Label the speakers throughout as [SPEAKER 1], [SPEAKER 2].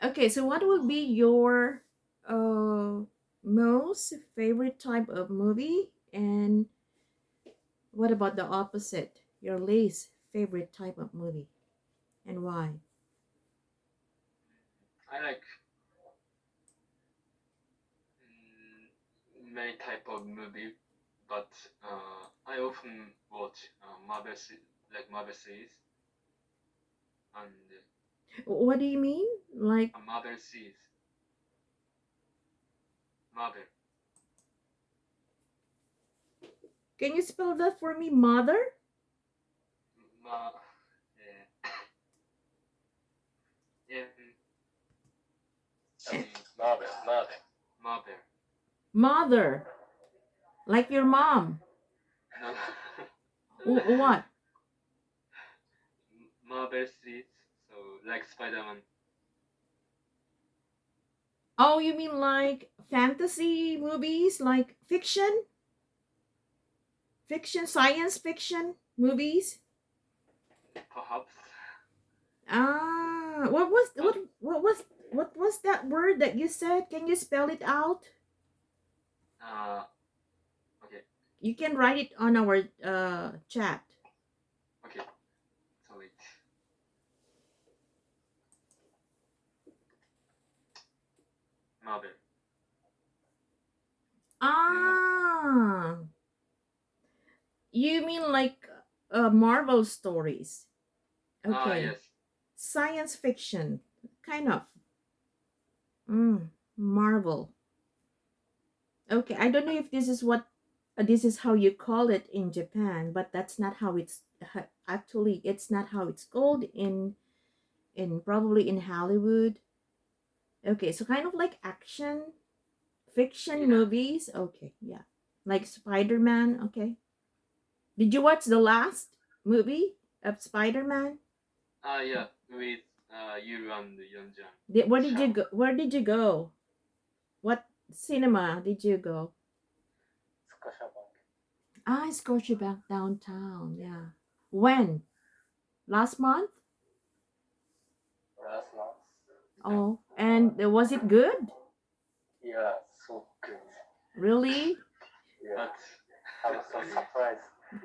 [SPEAKER 1] Okay, so what would be your uh most favorite type of movie, and what about the opposite? Your least favorite type of movie, and why?
[SPEAKER 2] I like many type of movie, but I often watch Marvel series and
[SPEAKER 1] What do you mean? Like,
[SPEAKER 2] Marvel series, Marvel,
[SPEAKER 1] can you spell that for me, mother?
[SPEAKER 2] Ma, uh, M,
[SPEAKER 1] Eh,
[SPEAKER 2] Marvel,
[SPEAKER 1] Mother, like your mom.
[SPEAKER 2] no,
[SPEAKER 1] What?
[SPEAKER 2] Marvel series, so like Spider-Man.
[SPEAKER 1] Oh, you mean like fantasy movies, like fiction, science fiction movies?
[SPEAKER 2] Perhaps,
[SPEAKER 1] Ah,
[SPEAKER 2] but
[SPEAKER 1] what was that word that you said? Can you spell it out?
[SPEAKER 2] uh, okay,
[SPEAKER 1] You can write it on our chat.
[SPEAKER 2] okay, so wait, Marvel, you know?
[SPEAKER 1] Ah, you mean like Marvel stories?
[SPEAKER 2] Ah,
[SPEAKER 1] Okay,
[SPEAKER 2] yes,
[SPEAKER 1] science fiction, kind of. Marvel. Okay, I don't know if this is what this is how you call it in Japan, but that's not how actually it's not how it's called in probably in Hollywood. Okay, so kind of like action fiction
[SPEAKER 2] yeah,
[SPEAKER 1] movies. Okay, yeah. Like Spider-Man, okay. Did you watch the last movie of Spider-Man?
[SPEAKER 2] yeah, with you and Yeonjang.
[SPEAKER 1] Where did you go? Where did you go? What cinema did you go? Ah, Scotiabank downtown. Yeah. When? Last month?
[SPEAKER 2] Yeah,
[SPEAKER 1] Oh, and was it good? Really?
[SPEAKER 2] but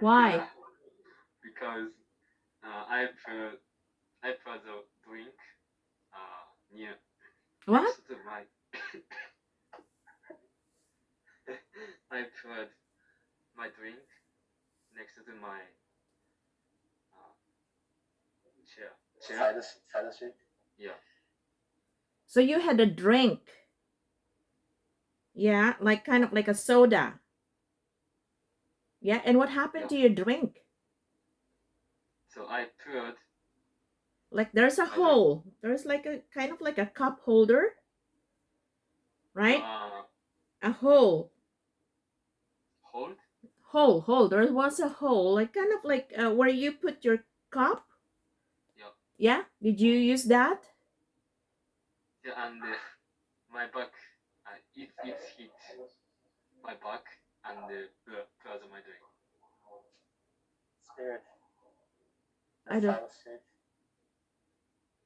[SPEAKER 1] Why?
[SPEAKER 2] yeah, because I put the drink near
[SPEAKER 1] What?
[SPEAKER 2] next to my I put my drink next to my uh, chair. Yeah,
[SPEAKER 1] So you had a drink. Yeah, like kind of like a soda. Yeah, and what happened
[SPEAKER 2] yeah.
[SPEAKER 1] to your drink?
[SPEAKER 2] So I put
[SPEAKER 1] Like there's a
[SPEAKER 2] my drink.
[SPEAKER 1] hole. There's like a kind of like a cup holder,
[SPEAKER 2] No,
[SPEAKER 1] right? A hole.
[SPEAKER 2] hold.
[SPEAKER 1] Hole. There was a hole, like kind of like where you put your cup.
[SPEAKER 2] Yeah,
[SPEAKER 1] Yeah? Did you use that?
[SPEAKER 2] yeah, and my back. It hit my back and put my drink.
[SPEAKER 1] I don't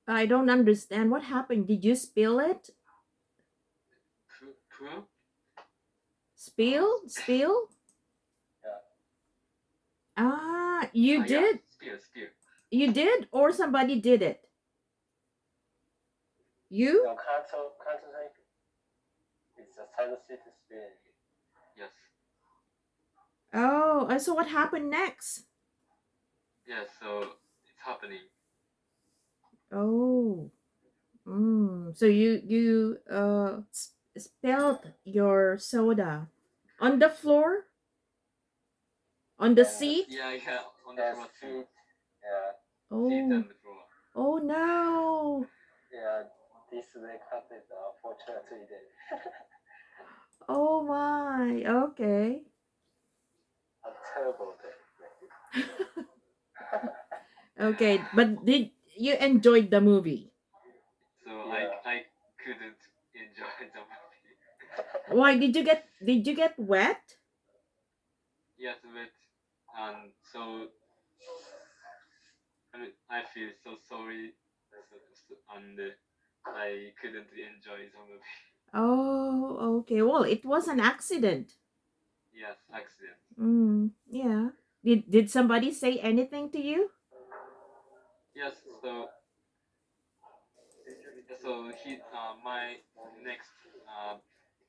[SPEAKER 1] I don't understand what happened. Did you spill it?
[SPEAKER 2] Pour. Uh,
[SPEAKER 1] Spill? Ah, you
[SPEAKER 2] yeah,
[SPEAKER 1] did.
[SPEAKER 2] spill.
[SPEAKER 1] You did or somebody did it? You?
[SPEAKER 2] Yes.
[SPEAKER 1] Oh, so what happened next?
[SPEAKER 2] Yeah, so it's happening.
[SPEAKER 1] Oh. So you spilled your soda on the floor, on the seat.
[SPEAKER 2] Yeah, on the floor seat. Seat
[SPEAKER 1] Oh,
[SPEAKER 2] and the floor.
[SPEAKER 1] oh no. Oh my. Okay. Okay, but did you enjoyed the movie?
[SPEAKER 2] So I couldn't enjoy the movie.
[SPEAKER 1] Why did you get wet?
[SPEAKER 2] Yes, but and so I mean I feel so sorry, and I couldn't enjoy the movie.
[SPEAKER 1] Oh, okay. Well, it was an accident.
[SPEAKER 2] Yes, accident.
[SPEAKER 1] Yeah. Did somebody say anything to you?
[SPEAKER 2] Yes, so he my next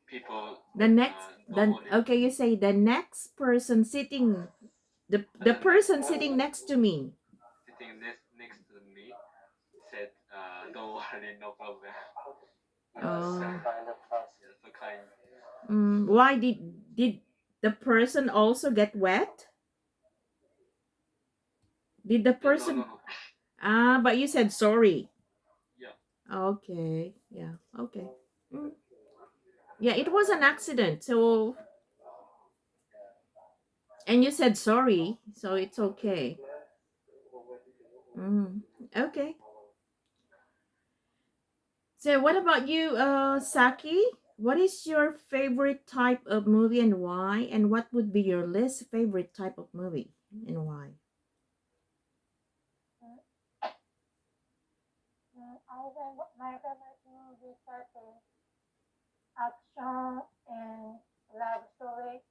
[SPEAKER 2] people
[SPEAKER 1] The next
[SPEAKER 2] don't
[SPEAKER 1] the
[SPEAKER 2] want it.
[SPEAKER 1] okay, you say the next person sitting the
[SPEAKER 2] The next
[SPEAKER 1] person sitting
[SPEAKER 2] person
[SPEAKER 1] next to me.
[SPEAKER 2] sitting next to me said, "Don't worry, no problem."
[SPEAKER 1] Oh.
[SPEAKER 2] Yeah, so kind.
[SPEAKER 1] Why did the person also get wet? Did the
[SPEAKER 2] Yeah, no, no,
[SPEAKER 1] person
[SPEAKER 2] no.
[SPEAKER 1] but you said sorry.
[SPEAKER 2] Yeah,
[SPEAKER 1] Okay. Yeah. Okay. Mm. Yeah, it was an accident. So and you said sorry, so it's okay. Mm. Okay. So what about you, Saki? What is your favorite type of movie and why? And what would be your least favorite type of movie and why?
[SPEAKER 3] I think my favorite movies are the action and love story.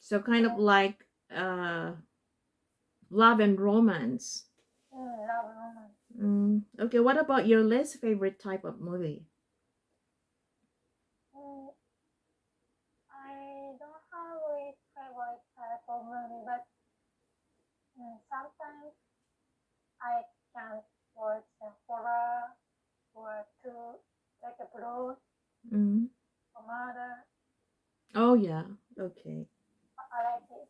[SPEAKER 1] So kind of like love and romance.
[SPEAKER 3] Love romance.
[SPEAKER 1] Okay, what about your least favorite type of movie?
[SPEAKER 3] Mm, I don't have a favorite type of movie, but sometimes I can watch a horror or two like a blues
[SPEAKER 1] Mm.
[SPEAKER 3] or murder.
[SPEAKER 1] Oh yeah. Okay.
[SPEAKER 3] I like it.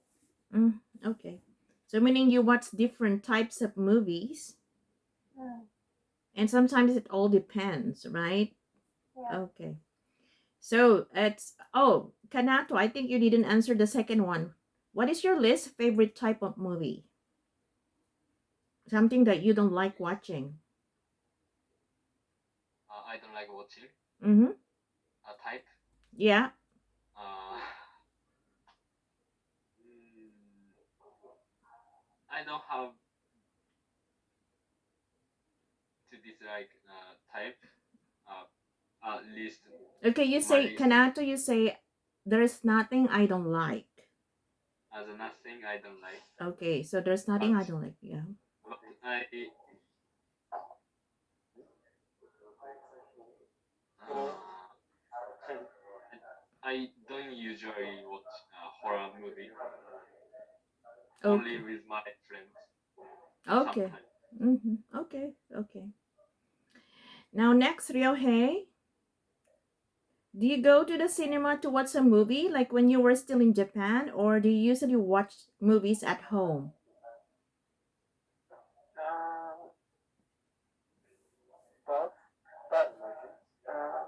[SPEAKER 1] Okay. So meaning you watch different types of movies,
[SPEAKER 3] Mm,
[SPEAKER 1] and sometimes it all depends, right?
[SPEAKER 3] yeah.
[SPEAKER 1] Okay. So it's Kanato. I think you didn't answer the second one. What is your least favorite type of movie? Something that you don't like watching.
[SPEAKER 2] I don't like watching
[SPEAKER 1] Mm-hmm.
[SPEAKER 2] a type.
[SPEAKER 1] Yeah.
[SPEAKER 2] Uh, mm, I don't have to dislike type. Uh, at least
[SPEAKER 1] Okay. You
[SPEAKER 2] in my
[SPEAKER 1] say
[SPEAKER 2] list,
[SPEAKER 1] Kanato. You say there's nothing I don't like.
[SPEAKER 2] as nothing I don't like.
[SPEAKER 1] Okay. So there's nothing
[SPEAKER 2] But
[SPEAKER 1] I don't like. Yeah.
[SPEAKER 2] but I don't usually watch horror movie. Only
[SPEAKER 1] Okay.
[SPEAKER 2] with my friends.
[SPEAKER 1] Okay.
[SPEAKER 2] Sometimes.
[SPEAKER 1] Okay. Okay. Now next, Ryohei. Do you go to the cinema to watch a movie like when you were still in Japan, or do you usually watch movies at home?
[SPEAKER 3] Uh, but uh,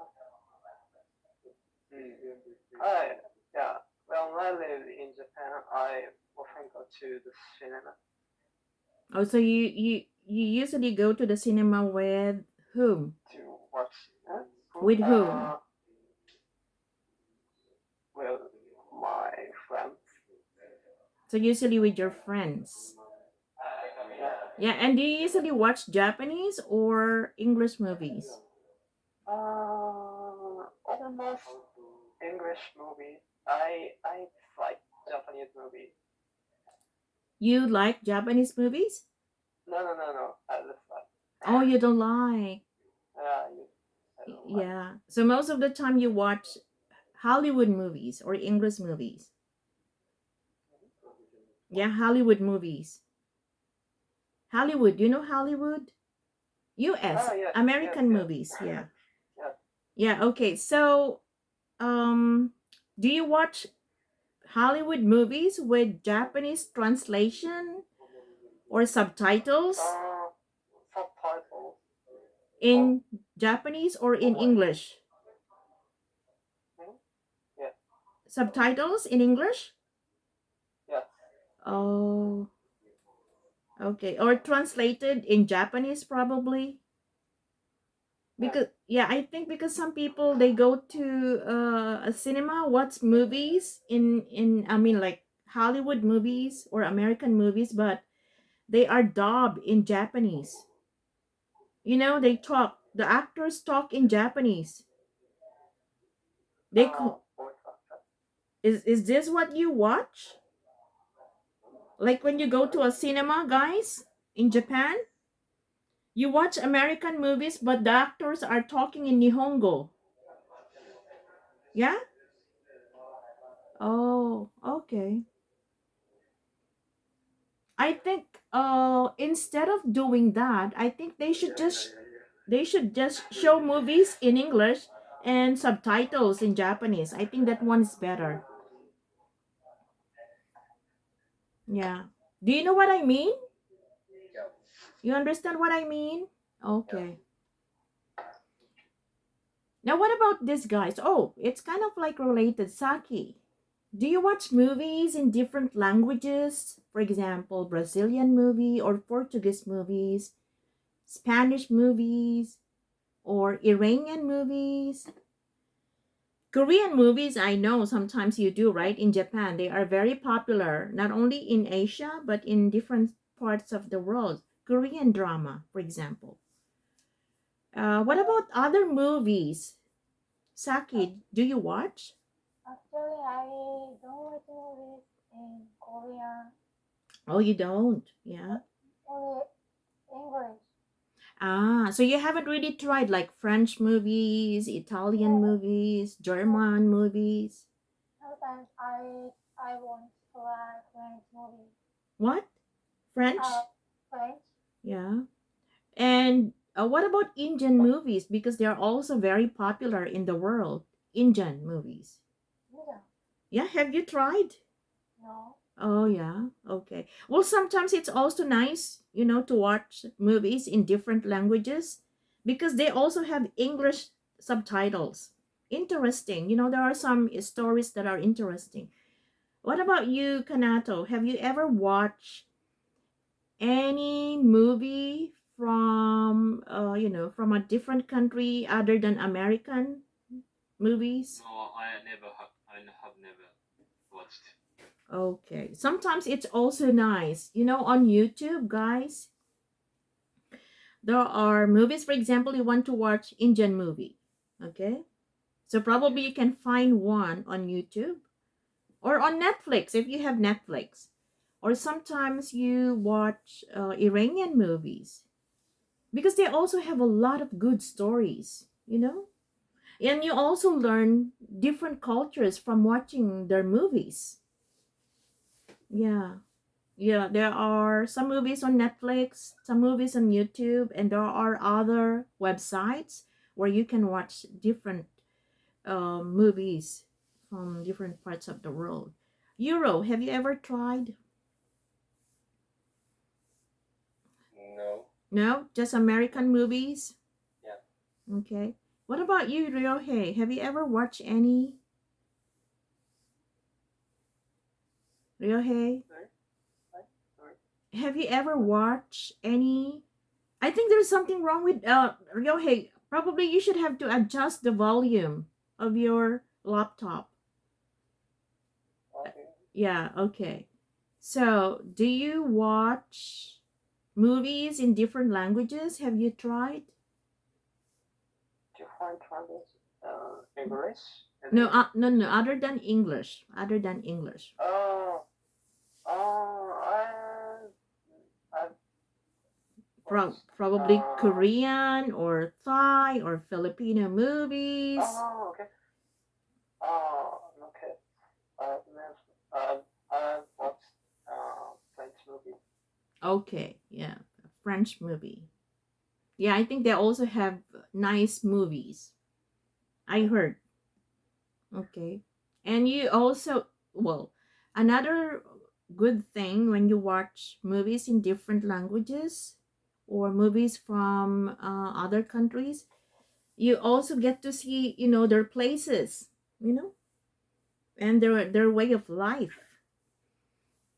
[SPEAKER 3] I yeah. When I live in Japan, I often go to the cinema
[SPEAKER 1] Oh, so you usually go to the cinema with whom?
[SPEAKER 3] to watch
[SPEAKER 1] With whom?
[SPEAKER 3] with my friends.
[SPEAKER 1] So usually with your friends.
[SPEAKER 3] Yeah.
[SPEAKER 1] Yeah, and do you usually watch Japanese or English movies?
[SPEAKER 3] Almost English movie. I like Japanese movie.
[SPEAKER 1] You like Japanese movies?
[SPEAKER 3] No. I just
[SPEAKER 1] Oh,
[SPEAKER 3] like.
[SPEAKER 1] you don't like.
[SPEAKER 3] I don't like.
[SPEAKER 1] Yeah. So most of the time you watch Hollywood movies or English movies. Yeah, Hollywood movies. Hollywood, you know Hollywood? US,
[SPEAKER 3] Oh yes, yes,
[SPEAKER 1] American
[SPEAKER 3] yes.
[SPEAKER 1] movies, yeah.
[SPEAKER 3] Yes.
[SPEAKER 1] Yeah, okay. So, um do you watch Hollywood movies with Japanese translation or subtitles
[SPEAKER 3] Subtitles. Oh,
[SPEAKER 1] in Japanese or in English?
[SPEAKER 3] hmm? Yes,
[SPEAKER 1] Subtitles in English?
[SPEAKER 3] yes.
[SPEAKER 1] Oh, okay. Or translated in Japanese probably?
[SPEAKER 3] Yeah.
[SPEAKER 1] Because yeah, I think because some people they go to a cinema watch movies in I mean like Hollywood movies or American movies, but they are dubbed in Japanese. You know, they talk The actors talk in Japanese. They call,
[SPEAKER 3] voice actor.
[SPEAKER 1] is this what you watch? Like when you go to a cinema, guys, in Japan, you watch American movies, but the actors are talking in Nihongo. Yeah? Oh, okay. I think instead of doing that, I think they should just show movies in English and subtitles in Japanese. I think that one is better. Yeah. Do you know what I mean? You understand what I mean? Okay. Now what about this guys? Oh, it's kind of like related. Saki. Do you watch movies in different languages? For example, Brazilian movie or Portuguese movies, Spanish movies, or Iranian movies? Korean movies, I know sometimes you do, right? In Japan, they are very popular, not only in Asia, but in different parts of the world. Korean drama, for example. What about other movies? Saki, do you watch?
[SPEAKER 3] Actually, I don't watch movies in Korean,
[SPEAKER 1] Oh, you don't? Yeah.
[SPEAKER 3] only English.
[SPEAKER 1] Ah, so you haven't really tried like French movies, Italian
[SPEAKER 3] Yeah,
[SPEAKER 1] movies, German movies.
[SPEAKER 3] sometimes I want to like French movies.
[SPEAKER 1] What?
[SPEAKER 3] Uh,
[SPEAKER 1] French?
[SPEAKER 3] French.
[SPEAKER 1] Yeah. And what about Indian movies? Because they are also very popular in the world. Indian movies.
[SPEAKER 3] Yeah.
[SPEAKER 1] Yeah, have you tried?
[SPEAKER 3] No.
[SPEAKER 1] Oh, yeah. Okay. Well, sometimes it's also nice, to watch movies in different languages because they also have English subtitles. Interesting. There are some stories that are interesting. What about you, Kanato? Have you ever watched any movie from a different country other than American movies?
[SPEAKER 2] No, I have never watched.
[SPEAKER 1] Okay. Sometimes it's also nice. On YouTube, guys, there are movies, for example, you want to watch Indian movie. Okay? So probably you can find one on YouTube or on Netflix if you have Netflix. Or sometimes you watch Iranian movies because they also have a lot of good stories. And you also learn different cultures from watching their movies. Yeah. Yeah, there are some movies on Netflix, some movies on YouTube, and there are other websites where you can watch different movies from different parts of the world. Euro, have you ever tried?
[SPEAKER 2] No.
[SPEAKER 1] No, just American movies?
[SPEAKER 2] Yeah.
[SPEAKER 1] Okay. What about you, Ryohei? Have you ever watched any? Ryohei?
[SPEAKER 2] Sorry.
[SPEAKER 1] Have you ever watched any? I think there's something wrong with Ryohei. Probably you should have to adjust the volume of your laptop.
[SPEAKER 2] Okay.
[SPEAKER 1] Yeah, okay. So, do you watch movies in different languages? Have you tried?
[SPEAKER 2] Different language. English.
[SPEAKER 1] No, no, no. Other than English. Other than English.
[SPEAKER 2] I
[SPEAKER 1] Probably Korean or Thai or Filipino movies.
[SPEAKER 2] Okay. Okay. I watched French movie.
[SPEAKER 1] Okay, yeah, a French movie. Yeah, I think they also have nice movies. I heard. Okay. And you also, well, another good thing when you watch movies in different languages or movies from other countries, you also get to see, their places, and their way of life.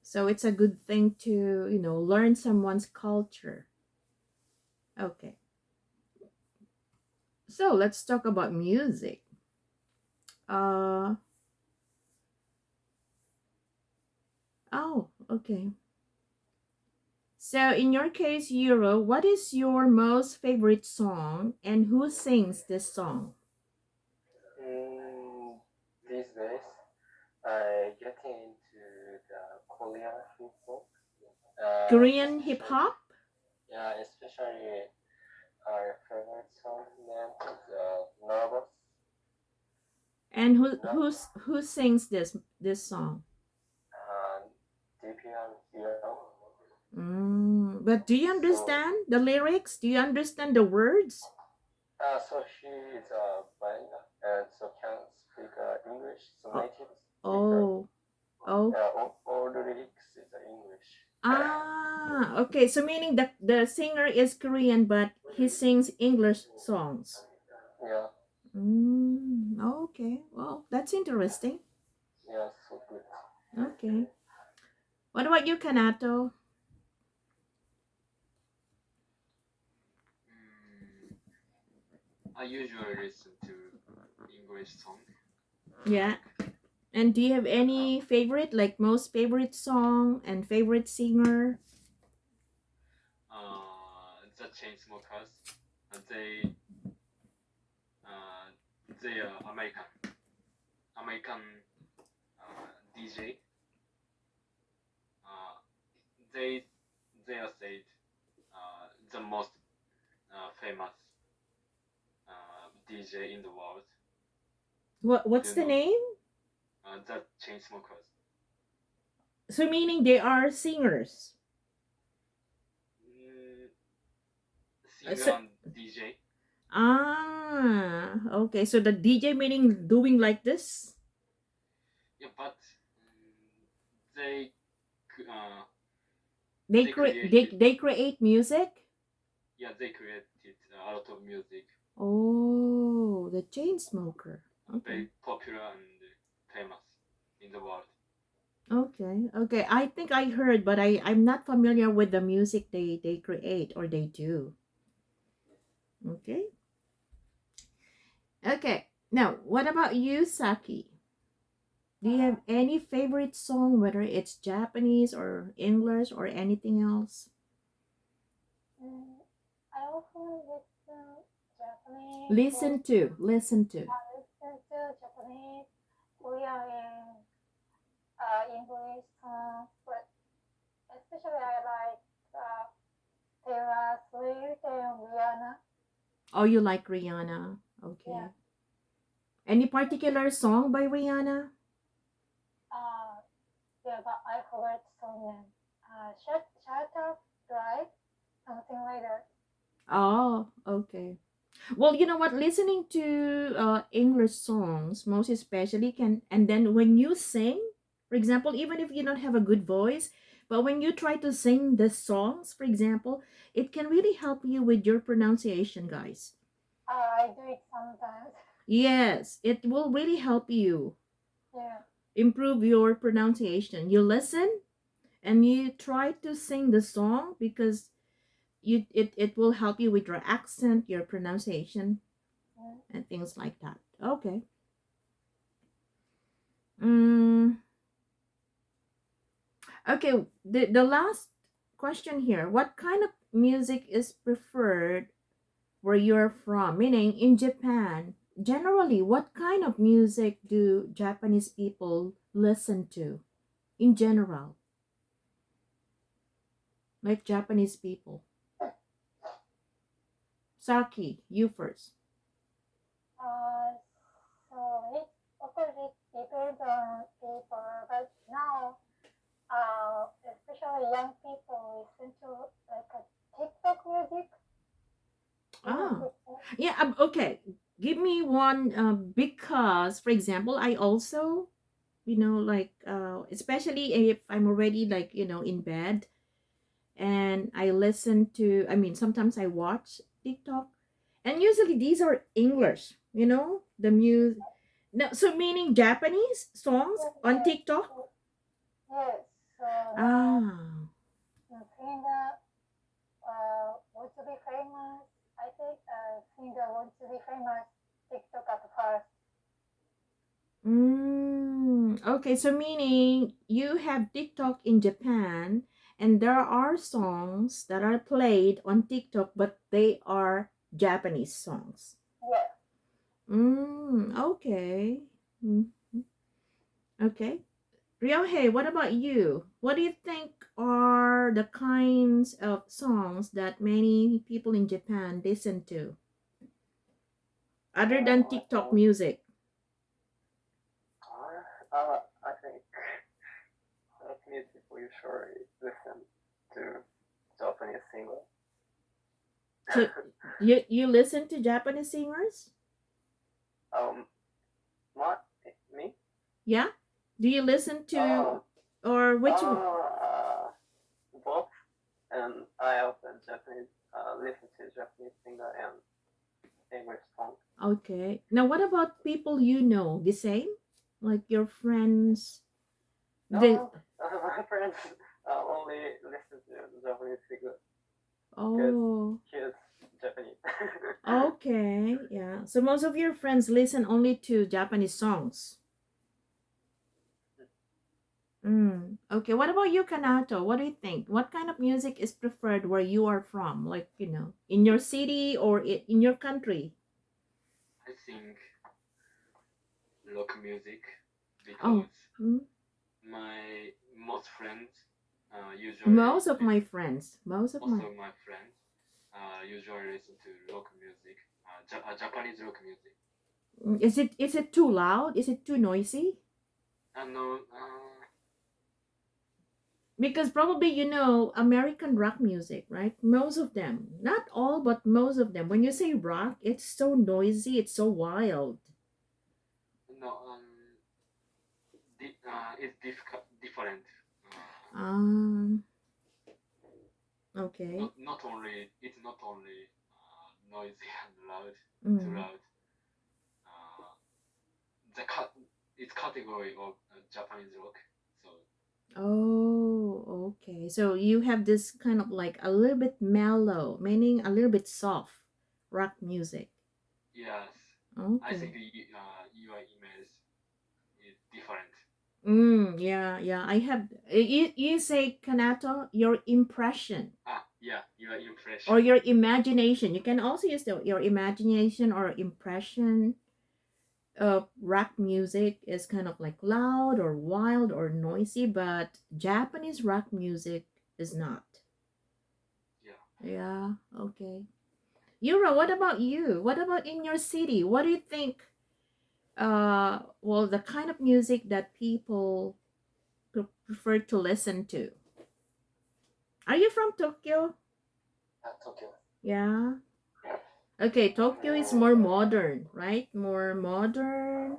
[SPEAKER 1] So it's a good thing to, learn someone's culture. Okay. So let's talk about music. Uh oh, okay. So in your case, Euro, what is your most favorite song and who sings this song?
[SPEAKER 4] These days, I getting into the Korean hip hop.
[SPEAKER 1] Korean hip
[SPEAKER 4] Especially,
[SPEAKER 1] hop?
[SPEAKER 4] yeah, especially our favorite song named Nervous.
[SPEAKER 1] And
[SPEAKER 4] No,
[SPEAKER 1] who sings this song?
[SPEAKER 4] DPR Hero.
[SPEAKER 1] But do you
[SPEAKER 4] So,
[SPEAKER 1] understand the lyrics? Do you understand the words?
[SPEAKER 4] so she is a bilingual and so can speak English. So
[SPEAKER 1] Oh,
[SPEAKER 4] native speaker.
[SPEAKER 1] oh, oh.
[SPEAKER 4] All the lyrics is English.
[SPEAKER 1] Ah, okay. So meaning the singer is Korean, but he sings English songs.
[SPEAKER 4] Yeah,
[SPEAKER 1] Okay. Well, that's interesting.
[SPEAKER 4] yeah, so good.
[SPEAKER 1] Okay. What about you, Kanato?
[SPEAKER 2] Mm, I usually listen to English song.
[SPEAKER 1] Yeah. And do you have any favorite, like most favorite song and favorite singer?
[SPEAKER 2] The Chainsmokers. They uh, they are American DJ. Uh, they they are said the most famous DJ in the world. Do
[SPEAKER 1] What's
[SPEAKER 2] you
[SPEAKER 1] the
[SPEAKER 2] know
[SPEAKER 1] name?
[SPEAKER 2] the Chainsmokers?
[SPEAKER 1] So meaning they are singers.
[SPEAKER 2] Mm, singer
[SPEAKER 1] So
[SPEAKER 2] and DJ.
[SPEAKER 1] okay. So the DJ meaning doing like this.
[SPEAKER 2] Yeah, but they uh,
[SPEAKER 1] They
[SPEAKER 2] they
[SPEAKER 1] create they
[SPEAKER 2] created
[SPEAKER 1] they create music.
[SPEAKER 2] yeah they created a lot of music,
[SPEAKER 1] Oh, the chain smoker. Okay.
[SPEAKER 2] very popular and famous in the world.
[SPEAKER 1] Okay. Okay. I think I heard, but I'm not familiar with the music they create or they do. Okay. Okay. Now, what about you, Saki? Do you have any favorite song, whether it's Japanese or English or anything else?
[SPEAKER 3] I often listen Japanese or
[SPEAKER 1] Listen to.
[SPEAKER 3] listen to Japanese, Korean, and English songs. But especially I like Taylor Swift and Rihanna.
[SPEAKER 1] Oh, you like Rihanna?
[SPEAKER 3] Yeah.
[SPEAKER 1] Okay. Any particular song by Rihanna?
[SPEAKER 3] Uh, yeah, but I forgot the song name. Shut Up, Drive, something like that.
[SPEAKER 1] Oh, okay. Well, you know what? Listening to English songs, most especially, can and then when you sing, for example, even if you don't have a good voice, but when you try to sing the songs, for example, it can really help you with your pronunciation, guys.
[SPEAKER 3] I do it sometimes.
[SPEAKER 1] Yes, it will really help you
[SPEAKER 3] Yeah.
[SPEAKER 1] improve your pronunciation. You listen and you try to sing the song because it will help you with your accent, your pronunciation,
[SPEAKER 3] Mm.
[SPEAKER 1] and things like that. Okay. Mm, okay. The last question here. What kind of music is preferred where you're from? Meaning in Japan, generally, what kind of music do Japanese people listen to in general? Like Japanese people. Saki, you first.
[SPEAKER 3] Uh, so it of course it depends on people, but now especially young people listen to like a TikTok music. You know
[SPEAKER 1] Ah,
[SPEAKER 3] TikTok?
[SPEAKER 1] yeah. Okay. Give me one. Because, for example, I also, like, especially if I'm already like, in bed, and I listen to. I mean, sometimes I watch TikTok, and usually these are English. The music. No, so meaning Japanese songs
[SPEAKER 3] Yes,
[SPEAKER 1] on
[SPEAKER 3] yes,
[SPEAKER 1] TikTok.
[SPEAKER 3] yes. So now
[SPEAKER 1] Ah,
[SPEAKER 3] singer want to be famous. I think singer want to be famous. TikTok at first.
[SPEAKER 1] okay. So meaning you have TikTok in Japan, and there are songs that are played on TikTok, but they are Japanese songs.
[SPEAKER 3] Yeah.
[SPEAKER 1] Okay. Mm, okay. Ryohei, what about you? What do you think are the kinds of songs that many people in Japan listen to, other than TikTok music?
[SPEAKER 4] I think Japanese people usually listen to Japanese singers.
[SPEAKER 1] So you listen to Japanese singers?
[SPEAKER 4] What? Me?
[SPEAKER 1] Yeah? Do you listen to or which one?
[SPEAKER 4] Both. And I often Japanese listen to Japanese singer and English song.
[SPEAKER 1] Okay. Now what about people you know? The same? Like your friends?
[SPEAKER 4] No, my friends only listen to Japanese singer because
[SPEAKER 1] Oh,
[SPEAKER 4] he's Japanese.
[SPEAKER 1] okay. Yeah. So most of your friends listen only to Japanese songs. Okay. What about you, Kanato? What do you think? What kind of music is preferred where you are from? Like, in your city or in your country?
[SPEAKER 2] I think rock music
[SPEAKER 1] Oh,
[SPEAKER 2] because
[SPEAKER 1] mm,
[SPEAKER 2] my most friends usually
[SPEAKER 1] most of my friends,
[SPEAKER 2] most of my friends usually listen to rock music, Japanese rock music.
[SPEAKER 1] Is it too loud? Is it too noisy?
[SPEAKER 2] No,
[SPEAKER 1] Because probably American rock music, right? Most of them, not all, but most of them. When you say rock, it's so noisy, it's so wild.
[SPEAKER 2] no, it's different.
[SPEAKER 1] Um, okay.
[SPEAKER 2] Not only it's not only noisy and loud, too
[SPEAKER 1] Mm.
[SPEAKER 2] loud. The it's category of Japanese rock. So
[SPEAKER 1] Oh, okay. So you have this kind of like a little bit mellow, meaning a little bit soft rock music.
[SPEAKER 2] yes, I think
[SPEAKER 1] Okay.
[SPEAKER 2] your image is different.
[SPEAKER 1] Yeah. I have. You say, Kanato, your impression
[SPEAKER 2] Yeah, your impression
[SPEAKER 1] or your imagination. You can also use your imagination or impression of rock music is kind of like loud or wild or noisy, but Japanese rock music is not.
[SPEAKER 2] Yeah.
[SPEAKER 1] Yeah, okay. Yura, what about you? What about in your city? What do you think? Well, the kind of music that people prefer to listen to. Are you from Tokyo?
[SPEAKER 4] Tokyo.
[SPEAKER 1] Yeah. Okay, Tokyo is more modern, right? More modern,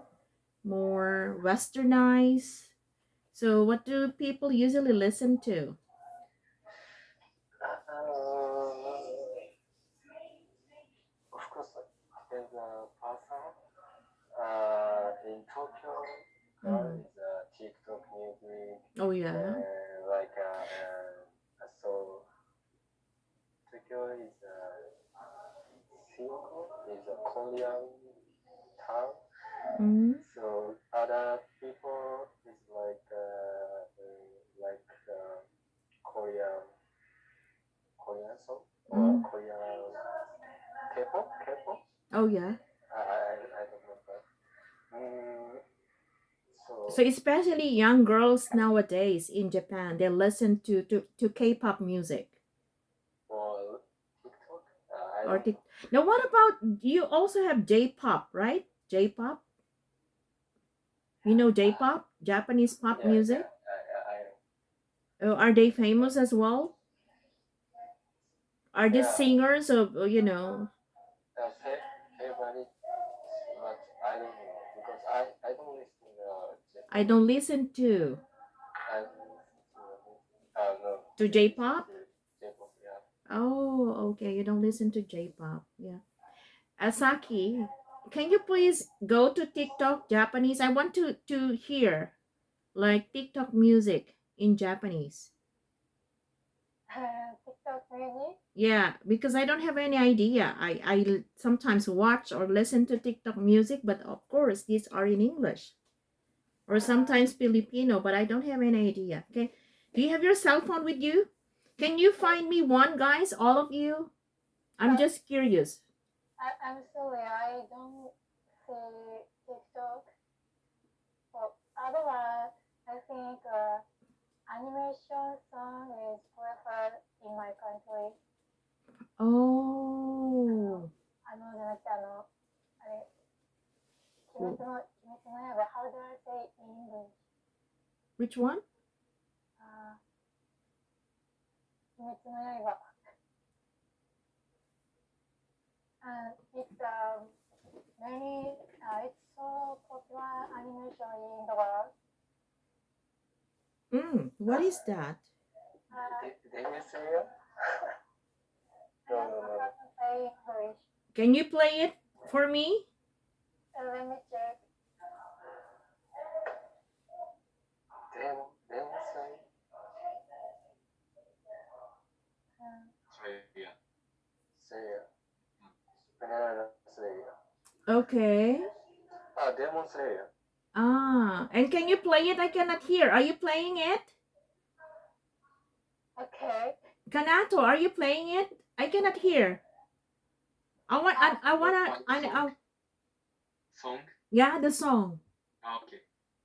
[SPEAKER 1] more westernized. So, what do people usually listen to?
[SPEAKER 4] Of course, as a person in Tokyo,
[SPEAKER 1] Mm.
[SPEAKER 4] is TikTok music,
[SPEAKER 1] Oh, yeah.
[SPEAKER 4] like so Tokyo is Seoul is a Korean town.
[SPEAKER 1] Mm.
[SPEAKER 4] So other people is like Korean song or
[SPEAKER 1] Mm.
[SPEAKER 4] Korean K-pop.
[SPEAKER 1] Oh, yeah.
[SPEAKER 4] I don't know that.
[SPEAKER 1] So,
[SPEAKER 4] So
[SPEAKER 1] especially young girls nowadays in Japan, they listen to K-pop music.
[SPEAKER 4] for TikTok, I
[SPEAKER 1] Or
[SPEAKER 4] don't
[SPEAKER 1] Tik.
[SPEAKER 4] know.
[SPEAKER 1] Now, what about you? Also have J-pop, right? J-pop. You know J-pop, Japanese pop
[SPEAKER 4] Yeah.
[SPEAKER 1] music.
[SPEAKER 4] I
[SPEAKER 1] Are they famous as well? Are these
[SPEAKER 4] yeah.
[SPEAKER 1] singers of
[SPEAKER 4] Favorite, but I don't know because I don't listen
[SPEAKER 1] I
[SPEAKER 4] Japanese.
[SPEAKER 1] don't listen to
[SPEAKER 4] I don't listen no.
[SPEAKER 1] to J-pop.
[SPEAKER 4] J-pop, yeah.
[SPEAKER 1] Oh, okay. You don't listen to J-pop. Yeah. Asaki, can you please go to TikTok Japanese? I want to hear like TikTok music in Japanese.
[SPEAKER 3] TikTok music.
[SPEAKER 1] Yeah, because I don't have any idea. I sometimes watch or listen to TikTok music, but of course these are in English or sometimes Filipino, but I don't have any idea. Okay. Do you have your cell phone with you? Can you find me one, guys? All of you? I'm just curious.
[SPEAKER 3] I'm sorry, I don't see TikTok. But otherwise, I think animation song is preferred in my country.
[SPEAKER 1] Oh.
[SPEAKER 3] じゃなくてあれ、鬼滅の刃、how do I say in English?
[SPEAKER 1] Which one?
[SPEAKER 3] 鬼滅の刃。And it's many, it's so popular animation in the world.
[SPEAKER 1] What is that?
[SPEAKER 4] Demon Slayer?
[SPEAKER 3] I don't know how to say English.
[SPEAKER 1] Can you play it for me?
[SPEAKER 3] Let me check.
[SPEAKER 4] Demon Slayer?
[SPEAKER 2] Slayer.
[SPEAKER 4] Slayer. Banana Slayer.
[SPEAKER 1] Okay.
[SPEAKER 4] Demon Slayer.
[SPEAKER 1] And can you play it? I cannot hear. Are you playing it?
[SPEAKER 3] Okay.
[SPEAKER 1] Kanato, are you playing it? I cannot hear. I wanna.
[SPEAKER 2] Song?
[SPEAKER 1] Yeah, the song.
[SPEAKER 2] Okay.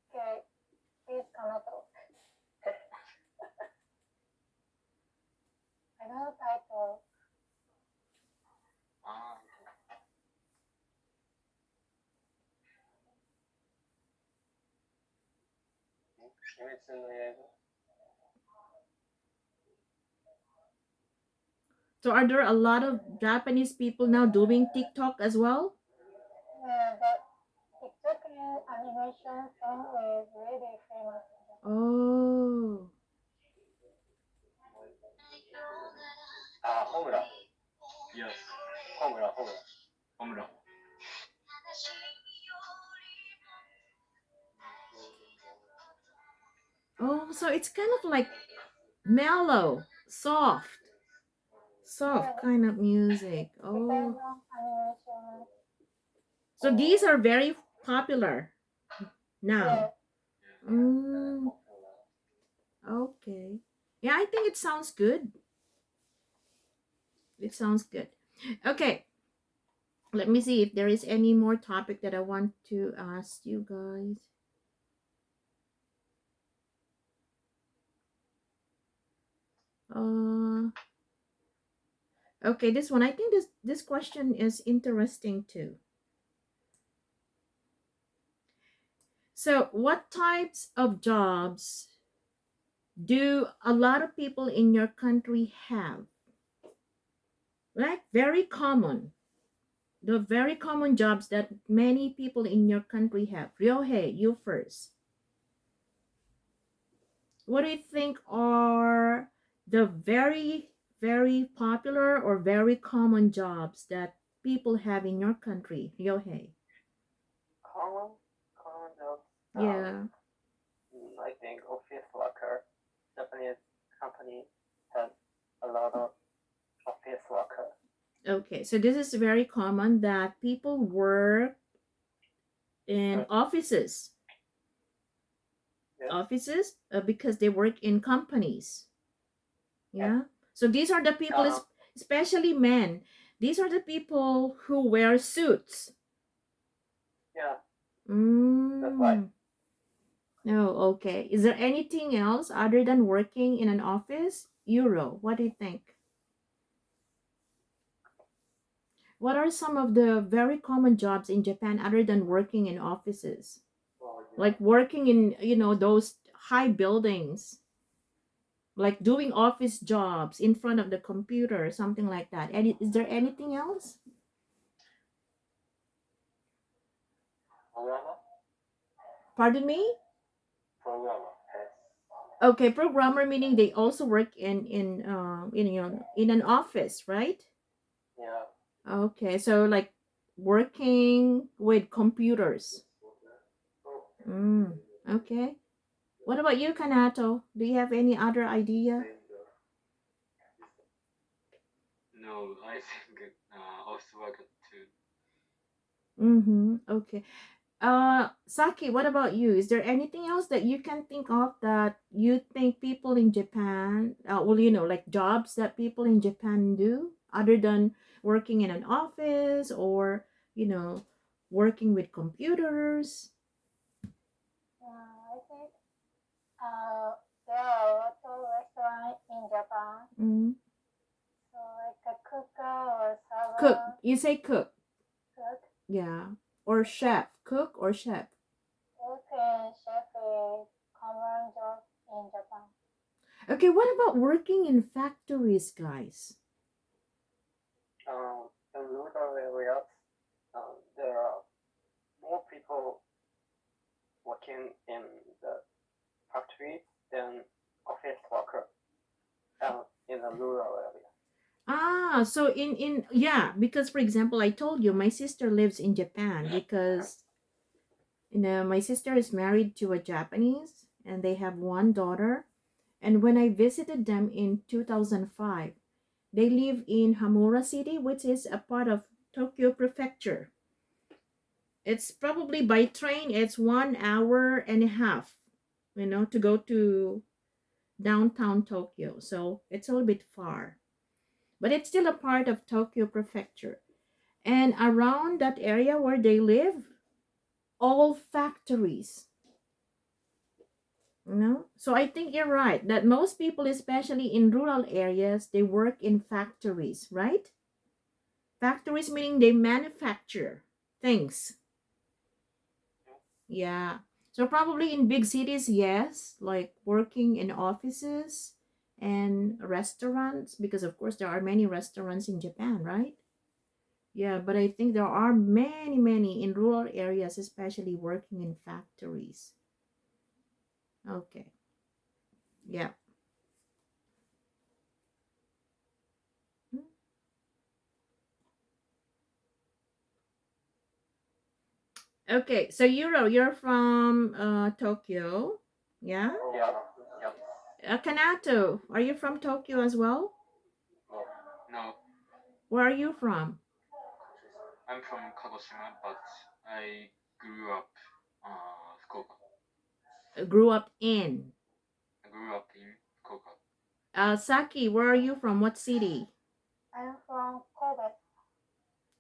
[SPEAKER 3] Okay. Please Kanato. I know the title.
[SPEAKER 1] So are there a lot of Japanese people now doing TikTok as well?
[SPEAKER 3] Yeah, but TikTok animation song is really famous.
[SPEAKER 1] Oh.
[SPEAKER 4] Homura.
[SPEAKER 2] Yes.
[SPEAKER 4] Homura.
[SPEAKER 2] Omura.
[SPEAKER 1] Oh, so it's kind of like mellow, soft kind of music. Oh.
[SPEAKER 3] Depends on animation.
[SPEAKER 1] So these are very popular now.
[SPEAKER 3] Yeah.
[SPEAKER 1] Mm, okay. Yeah, I think it sounds good. It sounds good. Okay. Let me see if there is any more topic that I want to ask you guys. Okay, this one. I think this question is interesting too. So, what types of jobs do a lot of people in your country have? Like very common. The very common jobs that many people in your country have. Ryohei, you first. What do you think are the very, very popular or very common jobs that people have in your country? Ryohei.
[SPEAKER 4] Common jobs.
[SPEAKER 1] Yeah.
[SPEAKER 4] I think office worker. Japanese company has a lot of office worker.
[SPEAKER 1] Okay, so this is very common that people work in offices.
[SPEAKER 4] Yes.
[SPEAKER 1] Offices because they work in companies. Yeah. So these are the people, especially men. These are the people who wear suits.
[SPEAKER 4] Yeah.
[SPEAKER 1] Mm.
[SPEAKER 4] That's right.
[SPEAKER 1] Oh, okay. Is there anything else other than working in an office? Euro, what do you think? What are some of the very common jobs in Japan other than working in offices? Like working in, those high buildings, like doing office jobs in front of the computer, something like that. Is there anything else?
[SPEAKER 4] Programmer.
[SPEAKER 1] Pardon me?
[SPEAKER 4] Programmer. Yes.
[SPEAKER 1] Okay, programmer meaning they also work in an office, right?
[SPEAKER 4] Yeah.
[SPEAKER 1] Okay, so like working with computers. Okay. What about you, Kanato? Do you have any other idea?
[SPEAKER 2] No, I think office worker too.
[SPEAKER 1] Okay. Saki, what about you? Is there anything else that you can think of that you think people in Japan, well, like jobs that people in Japan do other than working in an office or, you know, working with computers?
[SPEAKER 3] I think there are lots of restaurants in Japan.
[SPEAKER 1] Mm.
[SPEAKER 3] So like a cooker or
[SPEAKER 1] Cook.
[SPEAKER 3] server,
[SPEAKER 1] You say cook.
[SPEAKER 3] cook,
[SPEAKER 1] Yeah. Or chef. Cook or chef.
[SPEAKER 3] cook and chef is common job in Japan.
[SPEAKER 1] Okay, what about working in factories, guys?
[SPEAKER 4] In rural areas, there are more people working in the factory than office worker in the rural area.
[SPEAKER 1] Ah, so in yeah, because for example, I told you my sister lives in Japan because my sister is married to a Japanese and they have one daughter. And when I visited them in 2005, they live in Hamura City, which is a part of Tokyo Prefecture. It's probably by train, it's 1 hour and a half, to go to downtown Tokyo. So it's a little bit far, but it's still a part of Tokyo Prefecture. And around that area where they live, all factories. So I think you're right that most people, especially in rural areas, they work in factories, right? Factories meaning they manufacture things. Yeah. So probably in big cities, yes, like working in offices and restaurants, because of course there are many restaurants in Japan, right? Yeah, but I think there are many, many in rural areas, especially working in factories. Okay. Yeah. Okay, so you're from Tokyo. Yeah?
[SPEAKER 4] Yeah, yeah.
[SPEAKER 1] Kanato, are you from Tokyo as well?
[SPEAKER 2] No,
[SPEAKER 1] Where are you from?
[SPEAKER 2] I'm from Kagoshima, but I grew up Fukuoka.
[SPEAKER 1] Grew up in.
[SPEAKER 2] I grew up in Fukuoka.
[SPEAKER 1] Saki, where are you from? What city?
[SPEAKER 3] I'm from Kobe.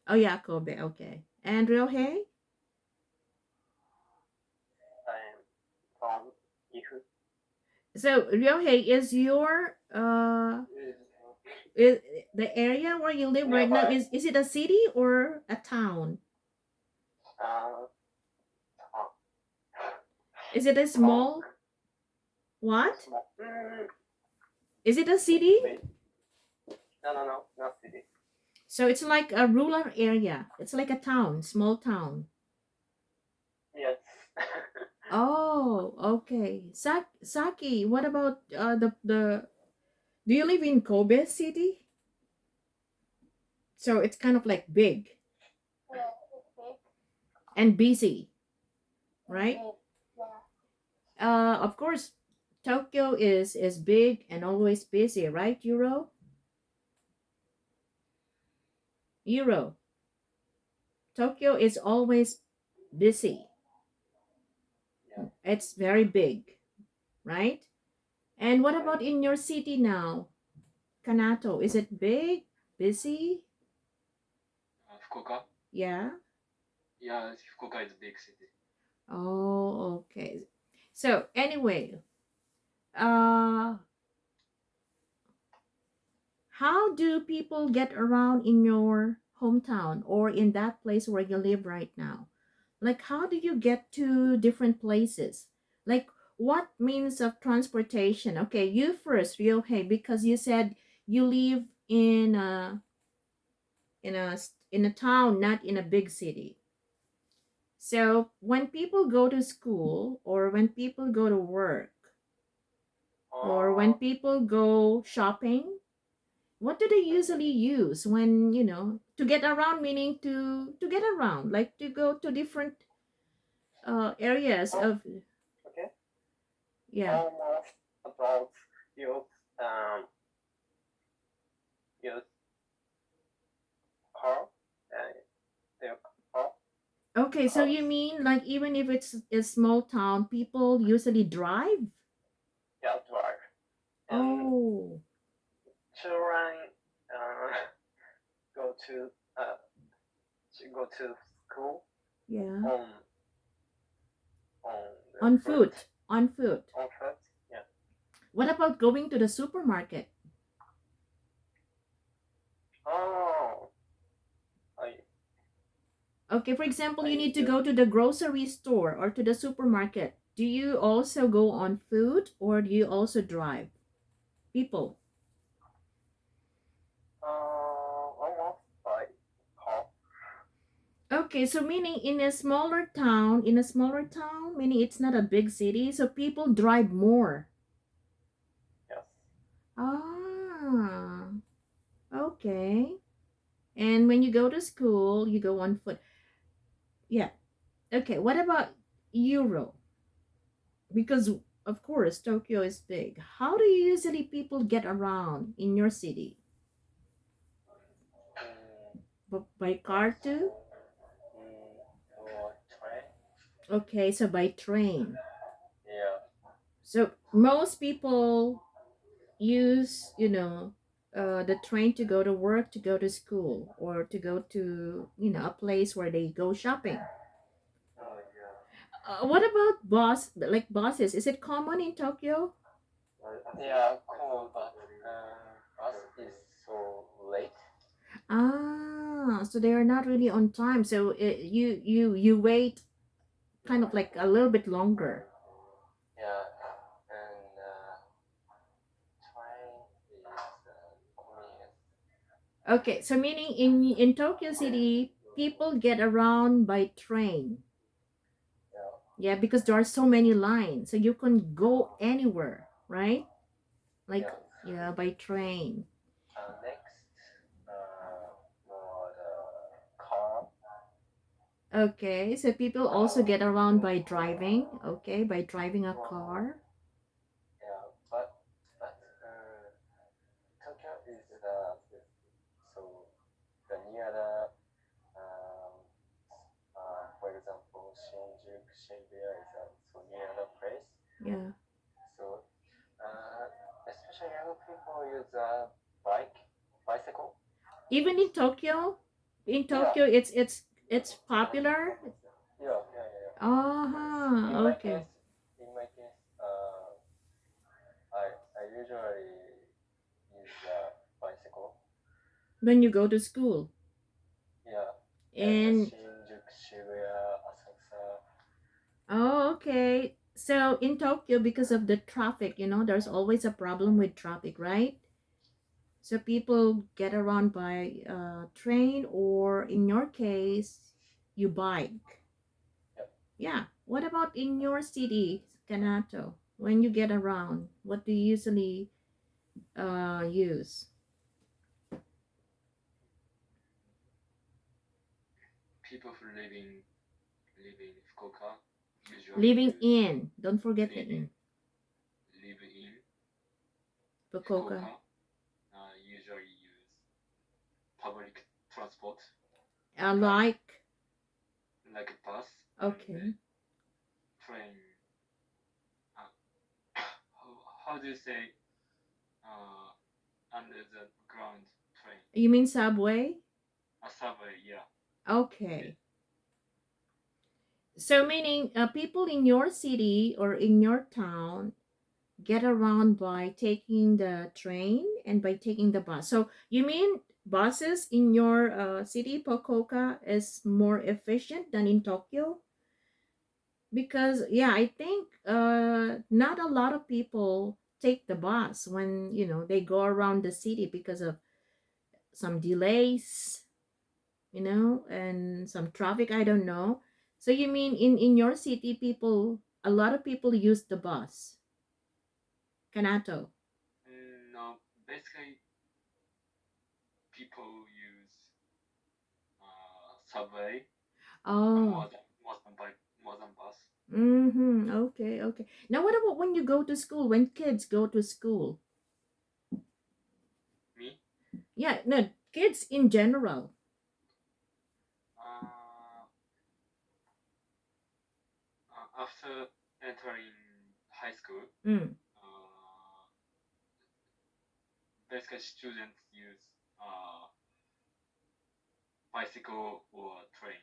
[SPEAKER 1] Oh yeah, Kobe. Okay. And Ryohei?
[SPEAKER 4] I'm from Ifu.
[SPEAKER 1] So Ryohei is your is the area where you live right now,
[SPEAKER 4] Nearby.
[SPEAKER 1] is it a city or a town?
[SPEAKER 4] Uh,
[SPEAKER 1] Is it a
[SPEAKER 4] small,
[SPEAKER 1] small what?
[SPEAKER 4] small.
[SPEAKER 1] Is it a city?
[SPEAKER 4] Wait. No, not city.
[SPEAKER 1] So it's like a rural area. It's like a town, small town.
[SPEAKER 4] Yes.
[SPEAKER 1] Oh, okay. Saki, what about the do you live in Kobe City? So it's kind of like big
[SPEAKER 3] Yeah, it's big.
[SPEAKER 1] and busy,
[SPEAKER 3] And
[SPEAKER 1] right?
[SPEAKER 3] big. Yeah.
[SPEAKER 1] Of course, Tokyo is big and always busy, right? Euro. Tokyo is always busy.
[SPEAKER 4] Yeah.
[SPEAKER 1] It's very big, right? And what about in your city now, Kanato? Is it big, busy?
[SPEAKER 2] Fukuoka?
[SPEAKER 1] Yeah.
[SPEAKER 2] Yeah, Fukuoka is a big city.
[SPEAKER 1] Oh, okay. So anyway, uh, how do people get around in your hometown or in that place where you live right now? Like, how do you get to different places? Like, what means of transportation? Okay, you first, Ryohei, because you said you live in a town, not in a big city. So when people go to school or when people go to work or when people go shopping, what do they usually use when, to get around, meaning to get around, like to go to different areas
[SPEAKER 4] Oh,
[SPEAKER 1] of,
[SPEAKER 4] okay.
[SPEAKER 1] yeah.
[SPEAKER 4] Almost about use use car and their car.
[SPEAKER 1] Okay, so you
[SPEAKER 4] house.
[SPEAKER 1] mean like even if it's a small town, people usually drive?
[SPEAKER 4] Yeah, drive. And
[SPEAKER 1] Oh,
[SPEAKER 4] children uh, go to uh, go to school
[SPEAKER 1] yeah.
[SPEAKER 4] on on the
[SPEAKER 1] On
[SPEAKER 4] foot.
[SPEAKER 1] foot. On foot.
[SPEAKER 4] On foot. Yeah.
[SPEAKER 1] What about going to the supermarket?
[SPEAKER 4] Oh, I
[SPEAKER 1] Okay, for example,
[SPEAKER 4] I
[SPEAKER 1] you need to
[SPEAKER 4] use
[SPEAKER 1] go to the grocery store or to the supermarket. Do you also go on foot or do you also drive? People.
[SPEAKER 4] almost by car.
[SPEAKER 1] Okay, so meaning in a smaller town, meaning it's not a big city, so people drive more.
[SPEAKER 4] Yes.
[SPEAKER 1] Ah, okay. And when you go to school, you go on foot. Yeah. Okay, what about Euro? Because of course Tokyo is big. How do you usually people get around in your city?
[SPEAKER 4] Mm,
[SPEAKER 1] By car too?
[SPEAKER 4] or train.
[SPEAKER 1] Okay, so by train.
[SPEAKER 4] Yeah.
[SPEAKER 1] So most people use, the train to go to work, to go to school, or to go to, a place where they go shopping.
[SPEAKER 4] Oh yeah.
[SPEAKER 1] What about like buses? Is it common in Tokyo?
[SPEAKER 4] Yeah, cool, but bus is so late.
[SPEAKER 1] Ah, so they are not really on time. So you wait kind of like a little bit longer.
[SPEAKER 4] Yeah, and train is convenient.
[SPEAKER 1] Okay, so meaning in Tokyo City, people get around by train.
[SPEAKER 4] Yeah.
[SPEAKER 1] Yeah, because there are so many lines, so you can go anywhere, right? Like,
[SPEAKER 4] Yeah.
[SPEAKER 1] yeah, by train.
[SPEAKER 4] Next, more the car.
[SPEAKER 1] Okay, so people also get around by driving. Okay, by driving a car.
[SPEAKER 4] Yeah, but Tokyo is so the near the um, for example Shinjuku Shibuya is so near the place.
[SPEAKER 1] Yeah.
[SPEAKER 4] So especially young people use a bicycle.
[SPEAKER 1] Even in Tokyo,
[SPEAKER 4] Yeah.
[SPEAKER 1] it's popular.
[SPEAKER 4] Yeah, yeah, yeah.
[SPEAKER 1] Uh-huh. Okay.
[SPEAKER 4] In my case, I usually use a bicycle.
[SPEAKER 1] When you go to school.
[SPEAKER 4] Yeah, and
[SPEAKER 1] And
[SPEAKER 4] Shinjuku, Shibuya, Asakusa.
[SPEAKER 1] oh, okay. So in Tokyo, because of the traffic, there's always a problem with traffic, right? So people get around by train, or in your case, you bike.
[SPEAKER 4] Yep.
[SPEAKER 1] Yeah. What about in your city, Kanato? When you get around, what do you usually use?
[SPEAKER 2] People who live in Fukuoka usually
[SPEAKER 1] Living
[SPEAKER 2] use
[SPEAKER 1] in. Don't forget the
[SPEAKER 2] living
[SPEAKER 1] in.
[SPEAKER 2] live in
[SPEAKER 1] Fukuoka.
[SPEAKER 2] Fukuoka usually use public transport
[SPEAKER 1] Like.
[SPEAKER 2] like a bus
[SPEAKER 1] Okay.
[SPEAKER 2] and train. Uh, how do you say under the ground train?
[SPEAKER 1] You mean subway?
[SPEAKER 2] A subway, yeah.
[SPEAKER 1] Okay. So meaning people in your city or in your town get around by taking the train and by taking the bus. So you mean buses in your city, Fukuoka, is more efficient than in Tokyo? Because yeah, I think not a lot of people take the bus when they go around the city because of some delays, and some traffic. I don't know. So you mean in your city, a lot of people use the bus, Kanato?
[SPEAKER 2] No, basically people use subway
[SPEAKER 1] Oh.
[SPEAKER 2] more than bus.
[SPEAKER 1] Mm-hmm. Okay, okay. Now what about when you go to school, when kids go to school?
[SPEAKER 2] Me,
[SPEAKER 1] Yeah, no, kids in general.
[SPEAKER 2] uh, after entering high school,
[SPEAKER 1] Mm.
[SPEAKER 2] basically students use bicycle or train.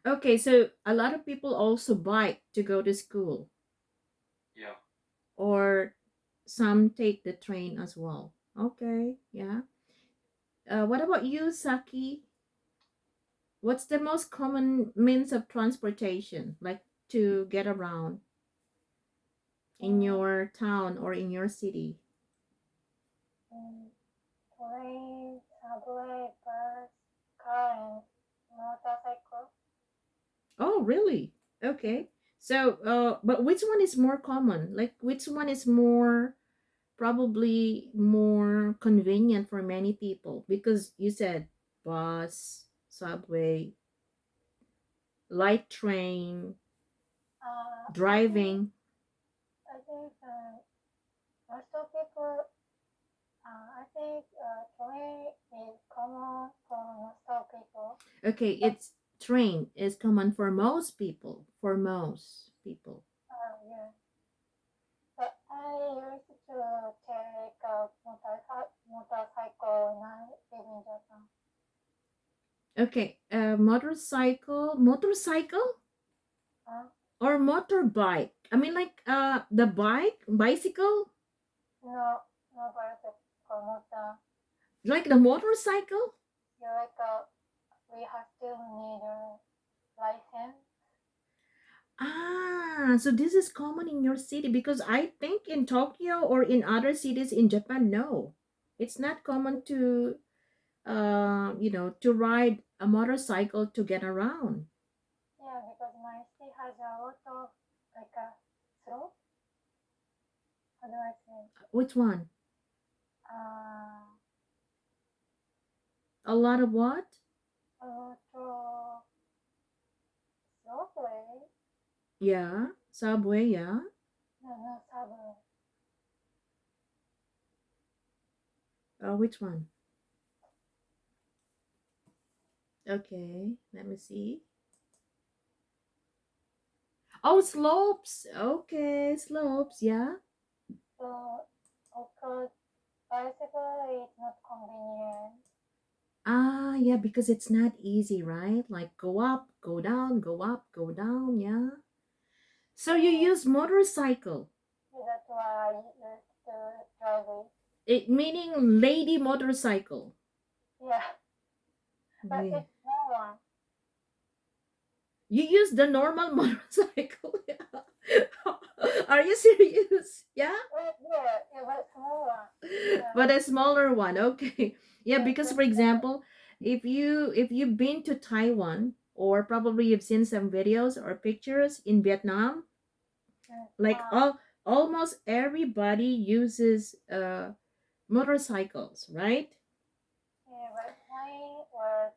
[SPEAKER 1] Okay, so a lot of people also bike to go to school,
[SPEAKER 2] Yeah.
[SPEAKER 1] or some take the train as well. Okay, yeah. What about you, Saki? What's the most common means of transportation, like to get around in your town or in your city?
[SPEAKER 3] Train, subway, bus, car, and motorcycle.
[SPEAKER 1] Oh, really? Okay. So, but which one is more common? Like, which one is more probably more convenient for many people? Because you said bus, subway, light train, driving.
[SPEAKER 3] I think most of people, I think train is common for most of people.
[SPEAKER 1] Okay, it's train is common for most people. For most people.
[SPEAKER 3] Yeah. But I used to take a motorcycle when I live in Japan.
[SPEAKER 1] Okay, motorcycle
[SPEAKER 3] Huh?
[SPEAKER 1] or motorbike. I mean, like the bicycle,
[SPEAKER 3] No, no bicycle, motor.
[SPEAKER 1] like the motorcycle.
[SPEAKER 3] Yeah, like we have still need a license.
[SPEAKER 1] So this is common in your city because I think in Tokyo or in other cities in Japan, no, it's not common to, to ride a motorcycle to get around.
[SPEAKER 3] Yeah, because my city has a lot of like a slope. How do I say?
[SPEAKER 1] Which one?
[SPEAKER 3] Uh,
[SPEAKER 1] A lot of what?
[SPEAKER 3] a lot of slopeway.
[SPEAKER 1] Yeah, subway. Yeah.
[SPEAKER 3] No, no subway.
[SPEAKER 1] Which one? Okay, let me see. Oh, slopes. Okay, slopes. Yeah.
[SPEAKER 3] So, of course, bicycle is not convenient.
[SPEAKER 1] Yeah, because it's not easy, right? Like go up, go down, go up, go down. Yeah. So you use motorcycle.
[SPEAKER 3] So that's why I used to drive it.
[SPEAKER 1] It meaning lady motorcycle.
[SPEAKER 3] Yeah, but
[SPEAKER 1] Yeah.
[SPEAKER 3] it's no one.
[SPEAKER 1] You use the normal motorcycle. Yeah. Are you serious? Yeah.
[SPEAKER 3] Yeah, but small one. Yeah,
[SPEAKER 1] But a smaller one. Okay. Yeah,
[SPEAKER 3] yeah,
[SPEAKER 1] because for example, if you've been to Taiwan or probably you've seen some videos or pictures in Vietnam, like almost everybody uses motorcycles, right?
[SPEAKER 3] yeah, but mine was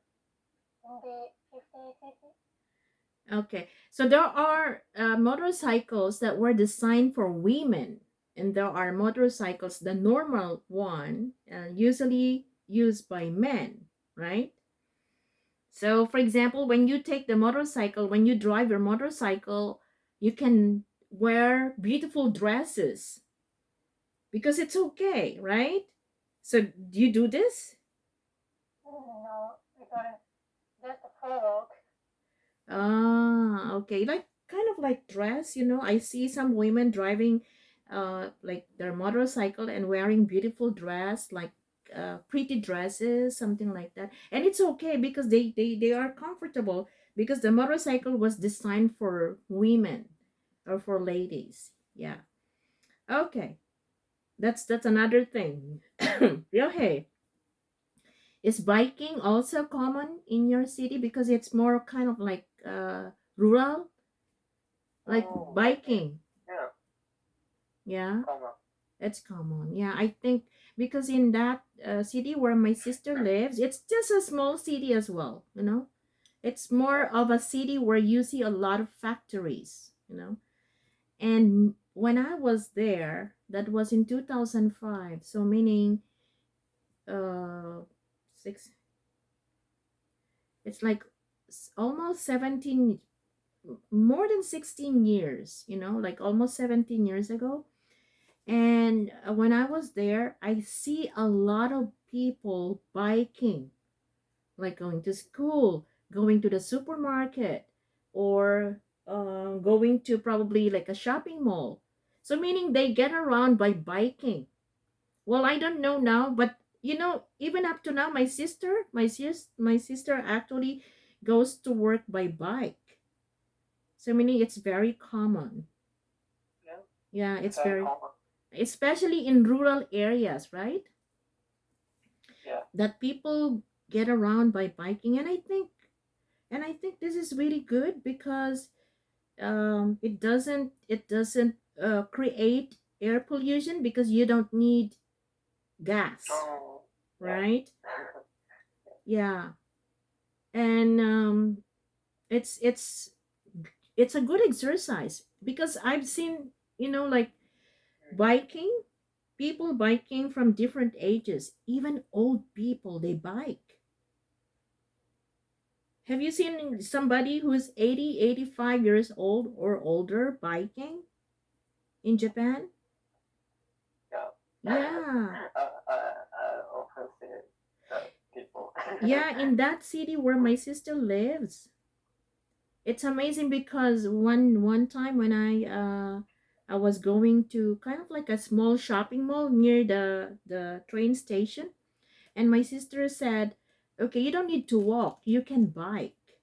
[SPEAKER 3] only 50cc.
[SPEAKER 1] Okay, so there are motorcycles that were designed for women, and there are motorcycles, the normal one, usually used by men, right? So, for example, when you take the motorcycle, when you drive your motorcycle, you can wear beautiful dresses because it's okay, right? So, do you do this?
[SPEAKER 3] No, because that's a fork.
[SPEAKER 1] Okay. Like kind of like dress, I see some women driving like their motorcycle and wearing beautiful dress, like pretty dresses, something like that. And it's okay because they are comfortable because the motorcycle was designed for women or for ladies. Yeah. Okay. That's another thing. Okay. Is biking also common in your city because it's more kind of like rural? Like
[SPEAKER 4] Oh,
[SPEAKER 1] biking.
[SPEAKER 4] yeah,
[SPEAKER 1] Yeah,
[SPEAKER 4] common.
[SPEAKER 1] it's common. Yeah, I think because in that city where my sister lives, it's just a small city as well. It's more
[SPEAKER 4] Yeah.
[SPEAKER 1] of a city where you see a lot of factories. And when I was there, that was in 2005, so meaning uh six, it's like almost 17, more than 16 years, like almost 17 years ago. And when I was there, I see a lot of people biking, like going to school, going to the supermarket, or going to probably like a shopping mall. So meaning they get around by biking. Well, I don't know now, but even up to now, my sister actually goes to work by bike. So meaning it's very common.
[SPEAKER 4] Yeah,
[SPEAKER 1] Yeah,
[SPEAKER 4] it's
[SPEAKER 1] it's
[SPEAKER 4] very
[SPEAKER 1] very,
[SPEAKER 4] common.
[SPEAKER 1] especially in rural areas, right?
[SPEAKER 4] Yeah.
[SPEAKER 1] That people get around by biking, and I think this is really good because it doesn't create air pollution because you don't need gas,
[SPEAKER 4] Oh, yeah.
[SPEAKER 1] right? Yeah, and it's it's a good exercise because I've seen, like biking, people biking from different ages, even old people, they bike. Have you seen somebody who's 80, 85 years old or older biking in Japan?
[SPEAKER 4] Yeah.
[SPEAKER 1] Yeah.
[SPEAKER 4] I often see people.
[SPEAKER 1] Yeah, in that city where my sister lives. It's amazing because one time when I was going to kind of like a small shopping mall near the train station, and my sister said, "Okay, you don't need to walk. You can bike."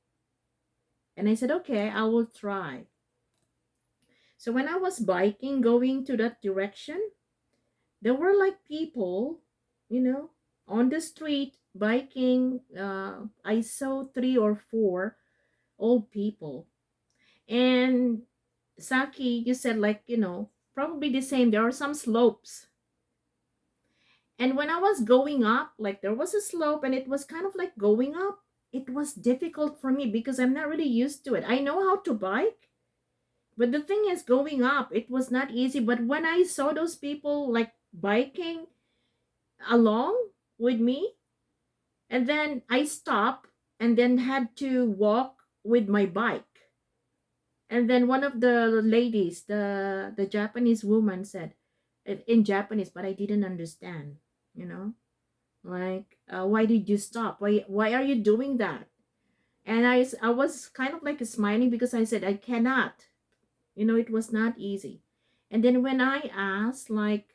[SPEAKER 1] And I said, "Okay, I will try." So when I was biking going to that direction, there were like people, you know, on the street biking. I saw 3 or 4 old people. And Saki, you said like, probably the same. There are some slopes. And when I was going up, like there was a slope and it was kind of like going up. It was difficult for me because I'm not really used to it. I know how to bike, but the thing is going up, it was not easy. But when I saw those people like biking along with me, and then I stopped and then had to walk with my bike. And then one of the ladies, the Japanese woman said it in Japanese, but I didn't understand, you know? Like, why did you stop? Why are you doing that? And I was kind of like smiling because I said I cannot. It was not easy. And then when I asked like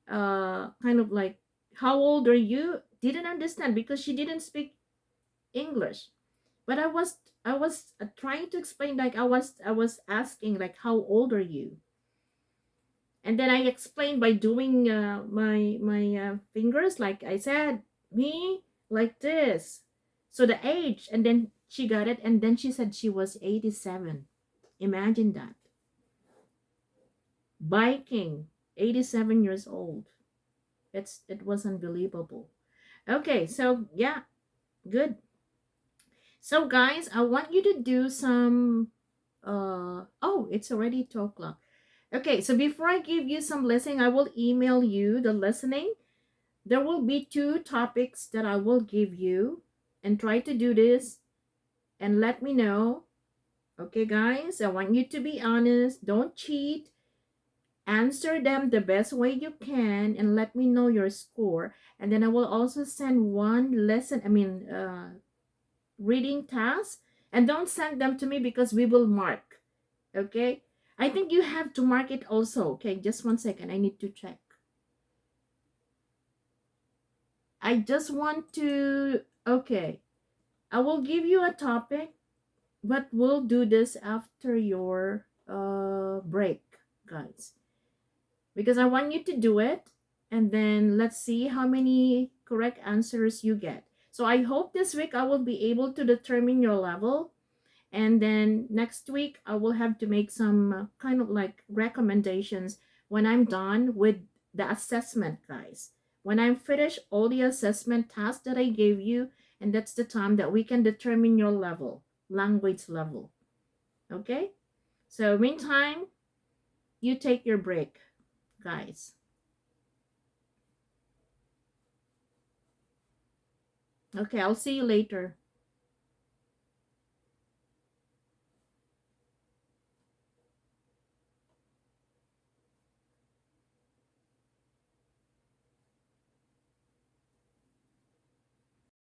[SPEAKER 1] kind of like how old are you? Didn't understand because she didn't speak English. But I was trying to explain, like I was asking like how old are you? And then I explained by doing my fingers, like I said, me like this. So the age, and then she got it, and then she said she was 87. Imagine that. Biking, 87 years old. It was unbelievable. Okay, so yeah, good. So guys, I want you to do some oh, it's already 2 o'clock. Okay, so before I give you some listening, I will email you the listening. There will be 2 topics that I will give you, and try to do this and let me know. Okay, guys, I want you to be honest. Don't cheat. Answer them the best way you can and let me know your score. And then I will also send one lesson, reading task. And don't send them to me because we will mark. Okay? I think you have to mark it also. Okay, just 1 second. I need to check. I just want to. Okay. I will give you a topic, but we'll do this after your break, guys. Because I want you to do it, and then let's see how many correct answers you get. So I hope this week I will be able to determine your level, and then next week I will have to make some kind of like recommendations when I'm done with the assessment, guys. When I'm finished all the assessment tasks that I gave you, and that's the time that we can determine your level, language level. Okay? So meantime, you take your break, guys. Okay, I'll see you later.